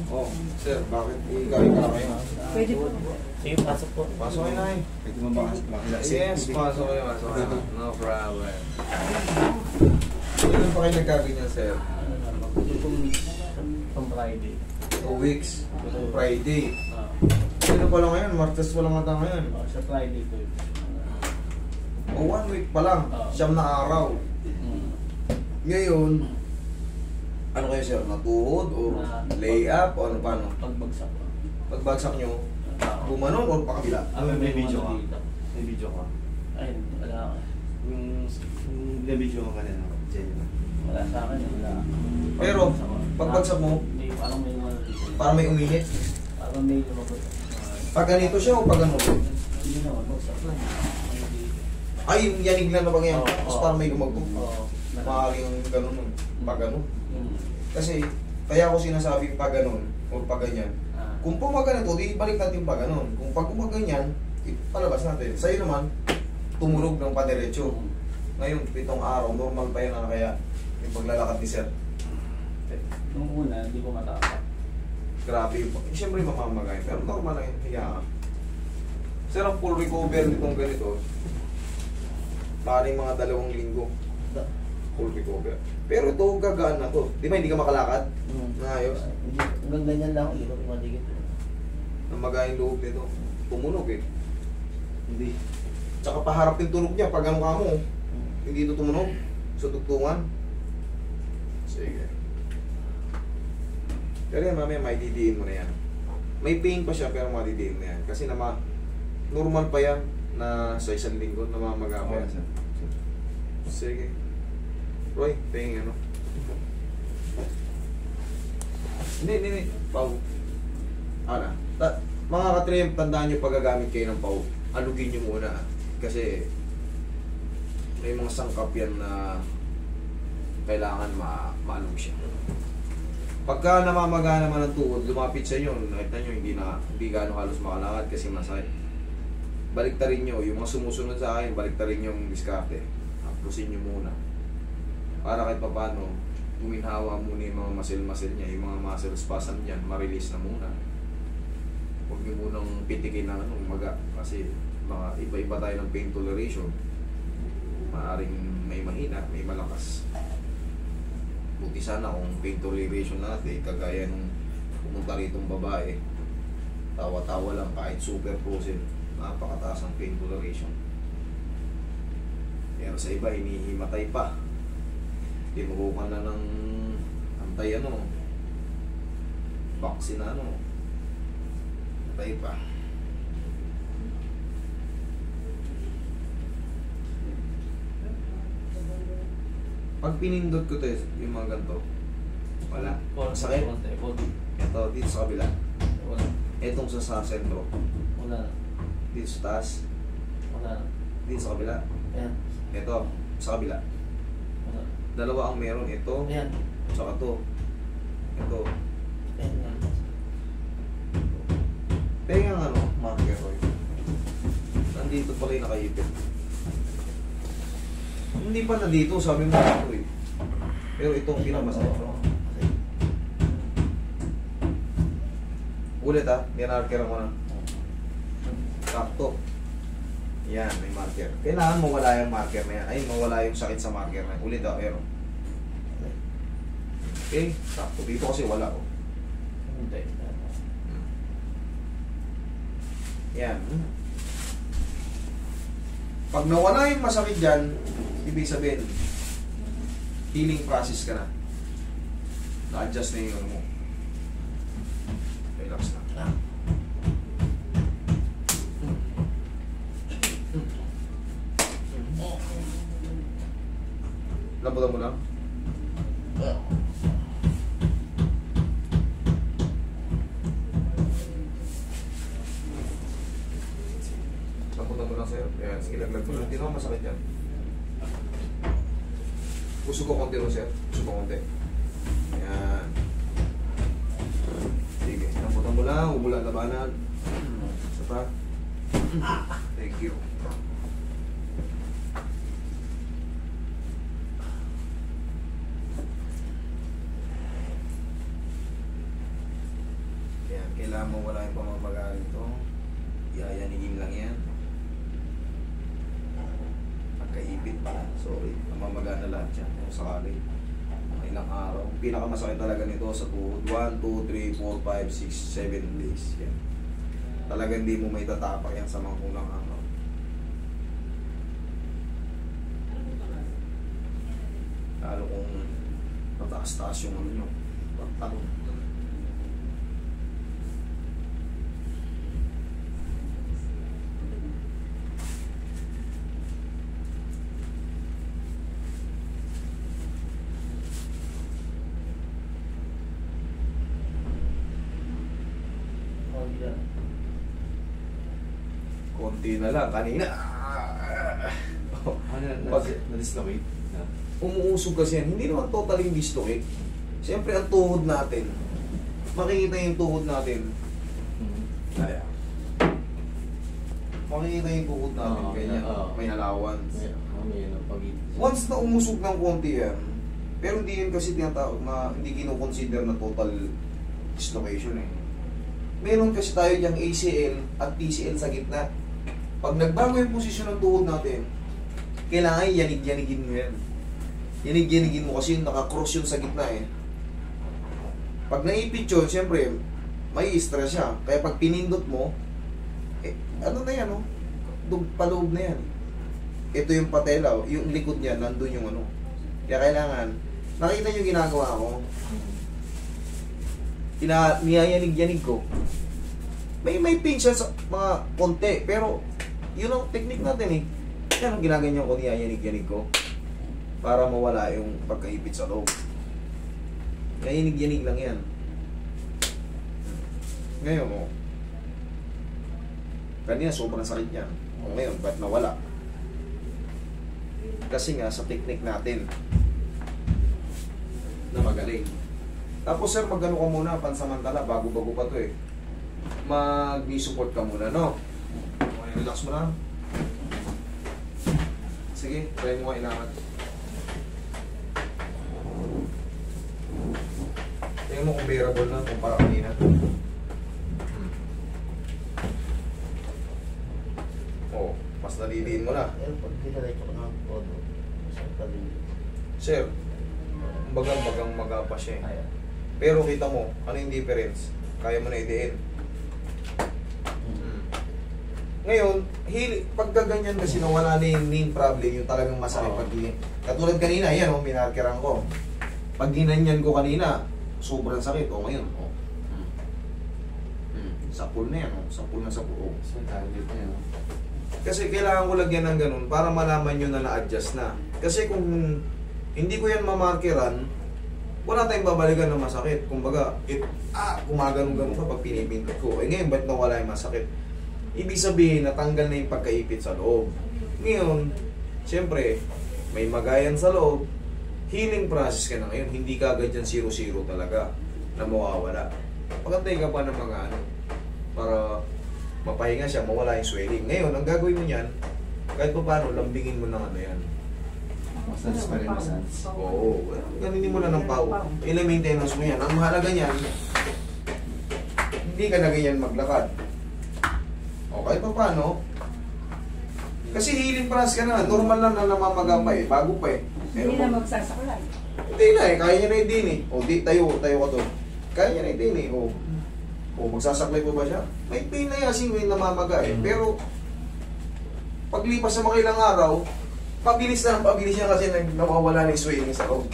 Oh, sir, bakit galing ka kayo? Pwede po. Sige, pasok po. Pasok kayo na eh. Pwede mo ba makilasi? Yes, pasok kayo, pasok kayo. No problem. Kailan pa kayo nagkaganyan, sir? From Friday. 2 weeks. Friday. Sino pa lang ngayon? Martes pa lang ata ngayon. Sa Friday po. O 1 week pa lang. Siyam na araw. Ngayon, ano kayo sir? Natuhod o lay up o ano paano? Pagbagsak po. Pagbagsak nyo, bumanon o pakabila? May video ka? May video ka? Ay, wala. Yung video ka kanina, Jenny. Wala sa akin, wala. Pero, pagbagsak mo, may parang may mga dito. parang may uminit. Parang may lumabot. Pag ganito siya o pag ganito? Hindi naman, bagsak lang. Ay, yung yanig lang na ba ganyan? Oo, Tapos oo. parang may lumagpog. Oo. Maaaring ganun, pag ganun. Mm. Kasi, kaya ako sinasabing pag ganun o pag ganyan. Kung pumaganito, di balik natin pag ganun. Kung pag gumaganyan, palabas natin. Sa'yo naman, tumulog ng padiretso. Ngayon, 7 araw, normal pa yan na kaya yung paglalakad ni sir. Nung una, hindi ko matapak. Grabe yung siyempre mamamagay. Pero normal lang yun. Hiya ka. Sir, ang full recover nitong ganito, maaaring mga 2 linggo. Full recover. Pero ito, gagaan na to. Di ba hindi ka makalakad? Naayos. Hanggang ganyan lang, hindi ko maligit. Namagay yung loob nito. Tumunog eh. Hindi. Tsaka paharap yung tunog niya pag ano ka mo. Hindi ito tumunog. Sa tugtungan. Sige. Pero yan, mamaya may didiin mo na yan. May pain pa siya pero madidiin na yan. Kasi normal pa yan na sa 1 linggo namamaga pa yan. Sige. Roy, tingin ano? Hindi. Pau. Ana. Mga katrim, tandaan nyo pag gagamit kayo ng pau. Alugin nyo muna. Kasi may mga sangkap yan na kailangan maalog siya. Pagka namamaga naman ang tuhod, lumapit sa inyo, nakita nyo, hindi gaano halos makalakad kasi masakit. Baliktarin nyo, yung mga sumusunod sa akin, baliktarin yung diskarte. Haplusin nyo muna. Para kahit paano, guminhawa muna yung mga muscle niya, yung mga muscle spasm niyan, ma-release na muna. Huwag nyo munang pitikin ng maga, kasi mga iba-iba tayo ng pain toleration. Maaring may mahina, may malakas. Buti sana kung pain toleration natin, kagaya nung pumunta rito ng babae, tawa-tawa lang kahit super frozen, napakataas ang pain toleration. Pero sa iba, hinihimatay pa. Tinurukan na ng antay vaccine antay pa. Pag pinindot ko to, yung mga ganito, wala. Sakit. Ito, dito sa kabila. Wala. Itong sa sentro. Wala. Dito sa taas. Wala. Dito sa kabila. Ayan. Ito, sa kabila. Wala. 2 ang meron. Ito, Ayan. tsaka to. Ito. Ayan. Tenga nga marker ko yun. Nandito pala yung nakaipit. Hindi pa na dito, sabi mo dito eh. Pero itong pinakamasakit. Ulit marker mo na. Sakto. Yan, may marker. Kailangan mawala yung marker na yan. Ay, mawala yung sakit sa marker na yan. Ulit pero. Okay, sakto. Dito kasi wala Hindi. Yan. Pag nawala yung masakit dyan, ibig sabihin, healing process ka na. Na-adjust na yung mo. Relax na. Lambutan mo lang. Lambutan mo lang sa'yo. Ayan, sige, laglag mo lang. Hindi naman masakit yan. Puso ko konti rin, sir. Puso ko konti. Ayan. Sige, lambutan mo lang. Huwag mo lang labanan. Isa pa. Thank you. Kailangan mo wala yung pamamaga rito. Yayanigin lang yan. Pagkaipit pala. Sorry. Namamaga na lahat yan. Kung sakali. Mga ilang araw. Pinakamasakit talaga nito sa tuhod. 1, 2, 3, 4, 5, 6, 7 days. Yan. Talagang hindi mo may tatapak yan sa mga unang araw. Lalo kung mataas-taas yung ano nyo. Pagtalon. Konti na lang. Kanina. Na-dislocate? Umuusog kasi yan. Hindi naman totally dislocate. Siyempre, ang tuhod natin, makikita yung tuhod natin. Kaya. Makikita yung tuhod natin. Ganyan. May allowance. Once na umusog ng konti yan, pero hindi yun kasi tinatawag na, hindi kinoconsider na total dislocation eh. Meron kasi tayo diyang ACL at PCL sa gitna. Pag nagbago yung posisyon ng tuhod natin, kailangan yanig-yanigin mo yan. Yanig-yanigin mo kasi naka-cross yun sa gitna eh. Pag naipit yun, siyempre, may stress siya. Kaya pag pinindot mo, ano na yan, oh? Paloob na yan. Ito yung patela, yung likod niya, nandun yung ano. Kaya kailangan, nakita nyo ginagawa ko, niyayanig-yanig ko. May pinch sa mga konti, pero yun ang technique natin eh. Yan ang ginaganyan ko, niyayanig-yanig ko. Para mawala yung pagkaipit sa loob. Yayanig-yanig lang yan. Ngayon, oh. Kanina sobrang sakit niyan. O ngayon, ba't nawala? Kasi nga, sa technique natin, na magaling. Tapos sir, mag-ano ka muna, pansamantala, bago-bago pa to eh. Mag-knee support ka muna, no? Okay, relax mo na. Sige, try mo nga ilaman. Tingnan mo kung bearable na kumpara kanina. Oh, mas naliliin mo na. Pag dinaretso ko ng todo, masakit pa din. Sir, bagang magapa siya eh. Pero kita mo, ano yung difference? Kaya mo na idiin. Ngayon, pagka ganyan kasi nawala na yung main problem, yung talagang masakit pag gini. Katulad kanina, yan o, minarkiran ko. Pag ginanyan ko kanina, sobrang sakit. O ngayon, o. Sapul na yan, o. Sapul na sapul. Kasi kailangan ko lagyan ng ganun para malaman nyo na na-adjust na. Kasi kung hindi ko yan mamarkiran, wala tayong babalikan ng masakit. Kumbaga, kumaganong-ganon ka pag pinipintot ko. Eh ngayon, ba't nawala yung masakit? Ibig sabihin, natanggal na yung pagkaipit sa loob. Ngayon, siyempre, may magayan sa loob, healing process ka na ngayon. Hindi ka agad yan 0-0 talaga na mawawala. Pagkantay ka pa ng mga ano, para mapahinga siya, mawala yung swelling. Ngayon, ang gagawin mo yan, kahit pa paano, lambingin mo ng ano yan. Massage pa rin, massage. Oo, ganinin mo na ng pau. Ilang maintenance mo yan. Ang mahalaga niyan, hindi ka na ganyan maglakad. O kahit pa paano, kasi healing process ka na, normal lang na namamaga pa eh, bago pa eh. Hindi na magsasaklay. Hindi na eh, kaya niya na din eh. O di, tayo ka to. Kaya niya na din eh. O magsasaklay pa ba siya? May pain na yan kasi may namamaga eh. Pero, paglipas sa mga ilang araw, pabilis niya kasi nawawala na yung swelling sa loob.